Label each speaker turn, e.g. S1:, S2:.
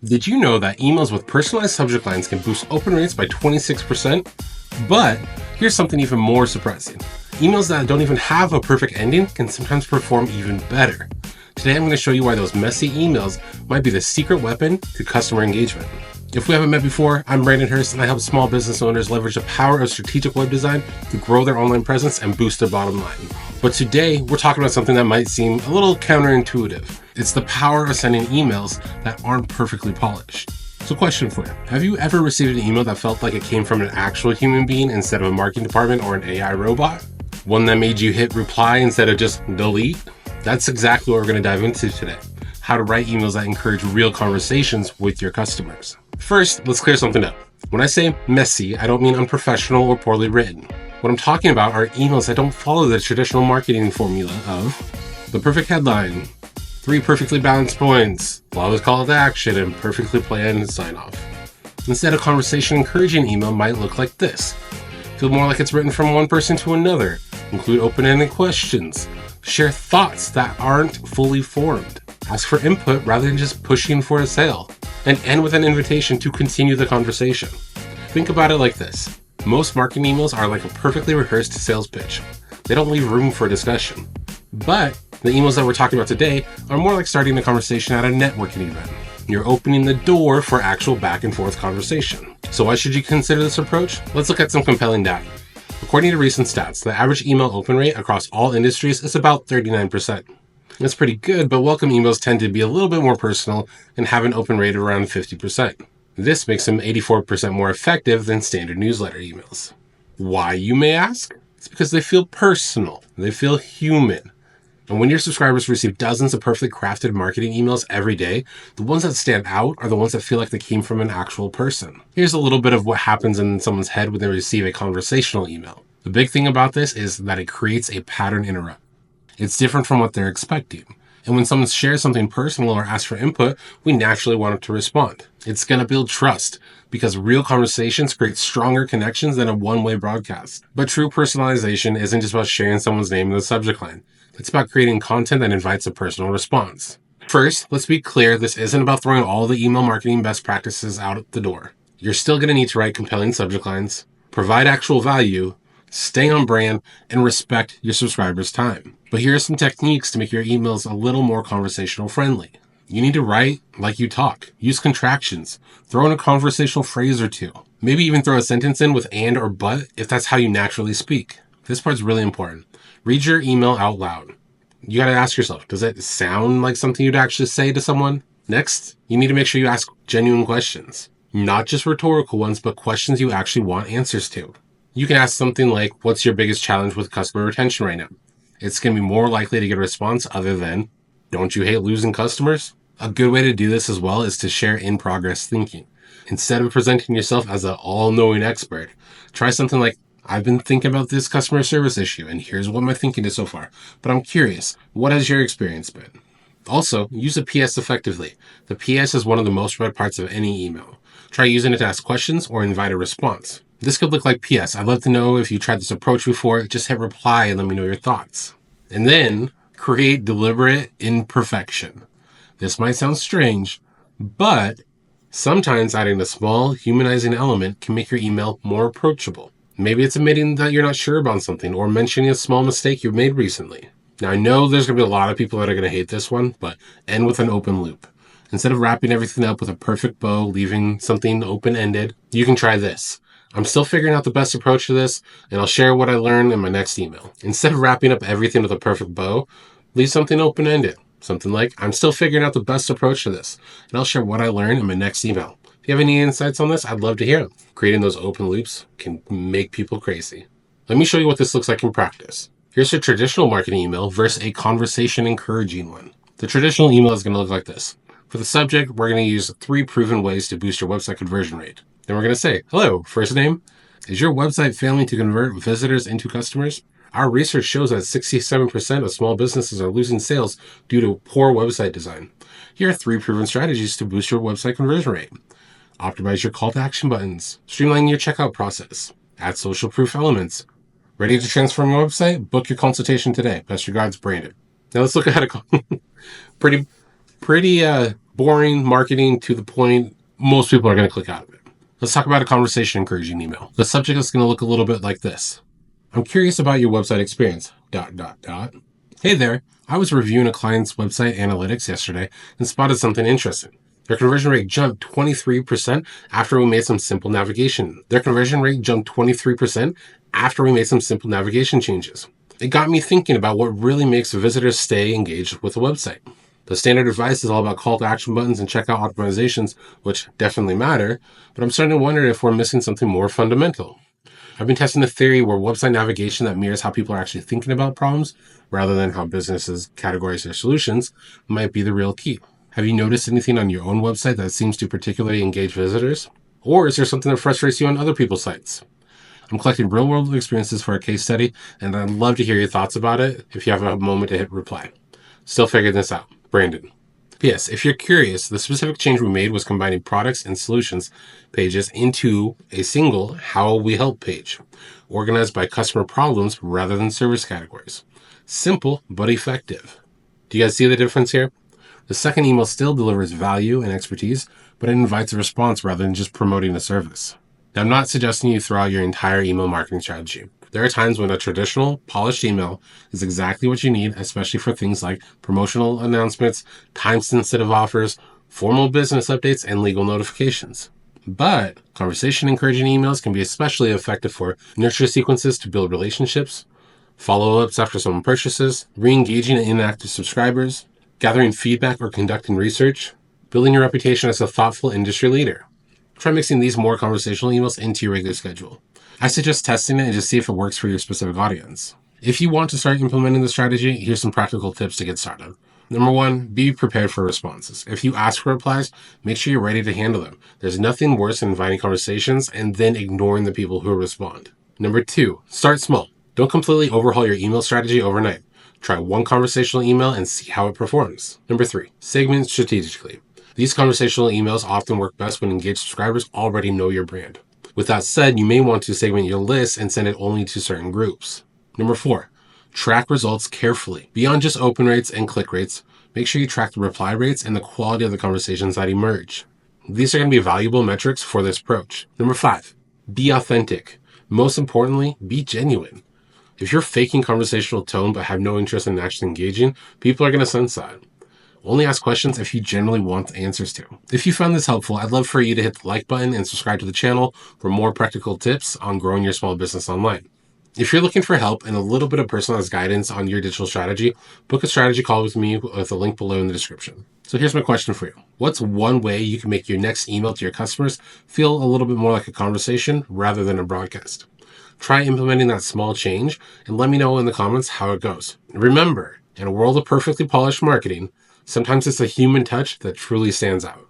S1: Did you know that emails with personalized subject lines can boost open rates by 26%? But here's something even more surprising. Emails that don't even have a perfect ending can sometimes perform even better. Today I'm going to show you why those messy emails might be the secret weapon to customer engagement. If we haven't met before, I'm Brandon Hurst and I help small business owners leverage the power of strategic web design to grow their online presence and boost their bottom line. But today we're talking about something that might seem a little counterintuitive. It's the power of sending emails that aren't perfectly polished. So question for you. Have you ever received an email that felt like it came from an actual human being instead of a marketing department or an AI robot? One that made you hit reply instead of just delete? That's exactly what we're going to dive into today. How to write emails that encourage real conversations with your customers. First, let's clear something up. When I say messy, I don't mean unprofessional or poorly written. What I'm talking about are emails that don't follow the traditional marketing formula of the perfect headline, 3 perfectly balanced points, flawless call to action, and perfectly planned sign off. Instead, a conversation encouraging email might look like this. Feel more like it's written from one person to another. Include open-ended questions. Share thoughts that aren't fully formed. Ask for input rather than just pushing for a sale. And end with an invitation to continue the conversation. Think about it like this. Most marketing emails are like a perfectly rehearsed sales pitch. They don't leave room for discussion. But the emails that we're talking about today are more like starting a conversation at a networking event. You're opening the door for actual back and forth conversation. So why should you consider this approach? Let's look at some compelling data. According to recent stats, the average email open rate across all industries is about 39%. That's pretty good, but welcome emails tend to be a little bit more personal and have an open rate of around 50%. This makes them 84% more effective than standard newsletter emails. Why, you may ask? It's because they feel personal. They feel human. And when your subscribers receive dozens of perfectly crafted marketing emails every day, the ones that stand out are the ones that feel like they came from an actual person. Here's a little bit of what happens in someone's head when they receive a conversational email. The big thing about this is that it creates a pattern interrupt. It's different from what they're expecting. And when someone shares something personal or asks for input, we naturally want them to respond. It's going to build trust because real conversations create stronger connections than a one-way broadcast. But true personalization isn't just about sharing someone's name in the subject line. It's about creating content that invites a personal response. First, let's be clear, this isn't about throwing all the email marketing best practices out the door. You're still going to need to write compelling subject lines, provide actual value, stay on brand, and respect your subscribers' time. But here are some techniques to make your emails a little more conversational friendly. You need to write like you talk. Use contractions. Throw in a conversational phrase or two. Maybe even throw a sentence in with and or but if that's how you naturally speak. This part's really important. Read your email out loud. You got to ask yourself, does it sound like something you'd actually say to someone? Next, you need to make sure you ask genuine questions. Not just rhetorical ones, but questions you actually want answers to. You can ask something like, what's your biggest challenge with customer retention right now? It's going to be more likely to get a response other than, don't you hate losing customers? A good way to do this as well is to share in-progress thinking. Instead of presenting yourself as an all-knowing expert, try something like, I've been thinking about this customer service issue, and here's what my thinking is so far. But I'm curious, what has your experience been? Also, use a PS effectively. The PS is one of the most read parts of any email. Try using it to ask questions or invite a response. This could look like PS. I'd love to know if you tried this approach before. Just hit reply and let me know your thoughts. And then create deliberate imperfection. This might sound strange, but sometimes adding a small humanizing element can make your email more approachable. Maybe it's admitting that you're not sure about something or mentioning a small mistake you've made recently. Now, I know there's going to be a lot of people that are going to hate this one, but end with an open loop. Instead of wrapping everything up with a perfect bow, leaving something open-ended, you can try this. I'm still figuring out the best approach to this, and I'll share what I learned in my next email. Instead of wrapping up everything with a perfect bow, leave something open-ended. Something like, I'm still figuring out the best approach to this, and I'll share what I learned in my next email. If you have any insights on this, I'd love to hear them. Creating those open loops can make people crazy. Let me show you what this looks like in practice. Here's a traditional marketing email versus a conversation encouraging one. The traditional email is going to look like this. For the subject, we're going to use 3 proven ways to boost your website conversion rate. Then we're going to say, hello, first name. Is your website failing to convert visitors into customers? Our research shows that 67% of small businesses are losing sales due to poor website design. Here are 3 proven strategies to boost your website conversion rate. Optimize your call to action buttons. Streamline your checkout process. Add social proof elements. Ready to transform your website? Book your consultation today. Best regards, Brandon. Now let's look at a pretty boring marketing to the point, most people are going to click out of it. Let's talk about a conversation encouraging email. The subject is going to look a little bit like this. I'm curious about your website experience. ... Hey there. I was reviewing a client's website analytics yesterday and spotted something interesting. Their conversion rate jumped 23% after we made some simple navigation. Their conversion rate jumped 23% after we made some simple navigation changes. It got me thinking about what really makes visitors stay engaged with the website. The standard advice is all about call to action buttons and checkout optimizations, which definitely matter, but I'm starting to wonder if we're missing something more fundamental. I've been testing a theory where website navigation that mirrors how people are actually thinking about problems rather than how businesses categorize their solutions might be the real key. Have you noticed anything on your own website that seems to particularly engage visitors? Or is there something that frustrates you on other people's sites? I'm collecting real-world experiences for a case study, and I'd love to hear your thoughts about it if you have a moment to hit reply. Still figuring this out. Brandon. P.S. If you're curious, the specific change we made was combining products and solutions pages into a single How We Help page, organized by customer problems rather than service categories. Simple, but effective. Do you guys see the difference here? The second email still delivers value and expertise, but it invites a response rather than just promoting a service. Now, I'm not suggesting you throw out your entire email marketing strategy. There are times when a traditional, polished email is exactly what you need, especially for things like promotional announcements, time-sensitive offers, formal business updates, and legal notifications. But conversation encouraging emails can be especially effective for nurture sequences to build relationships, follow-ups after someone purchases, re-engaging inactive subscribers, gathering feedback or conducting research, building your reputation as a thoughtful industry leader. Try mixing these more conversational emails into your regular schedule. I suggest testing it and just see if it works for your specific audience. If you want to start implementing the strategy, here's some practical tips to get started. Number 1, be prepared for responses. If you ask for replies, make sure you're ready to handle them. There's nothing worse than inviting conversations and then ignoring the people who respond. Number 2, start small. Don't completely overhaul your email strategy overnight. Try one conversational email and see how it performs. Number 3, segment strategically. These conversational emails often work best when engaged subscribers already know your brand. With that said, you may want to segment your list and send it only to certain groups. Number 4, track results carefully. Beyond just open rates and click rates, make sure you track the reply rates and the quality of the conversations that emerge. These are going to be valuable metrics for this approach. Number 5, be authentic. Most importantly, be genuine. If you're faking conversational tone but have no interest in actually engaging, people are going to sense that. Only ask questions if you generally want answers to. If you found this helpful, I'd love for you to hit the like button and subscribe to the channel for more practical tips on growing your small business online. If you're looking for help and a little bit of personalized guidance on your digital strategy, book a strategy call with me with a link below in the description. So here's my question for you. What's one way you can make your next email to your customers feel a little bit more like a conversation rather than a broadcast? Try implementing that small change and let me know in the comments how it goes. Remember, in a world of perfectly polished marketing, sometimes it's a human touch that truly stands out.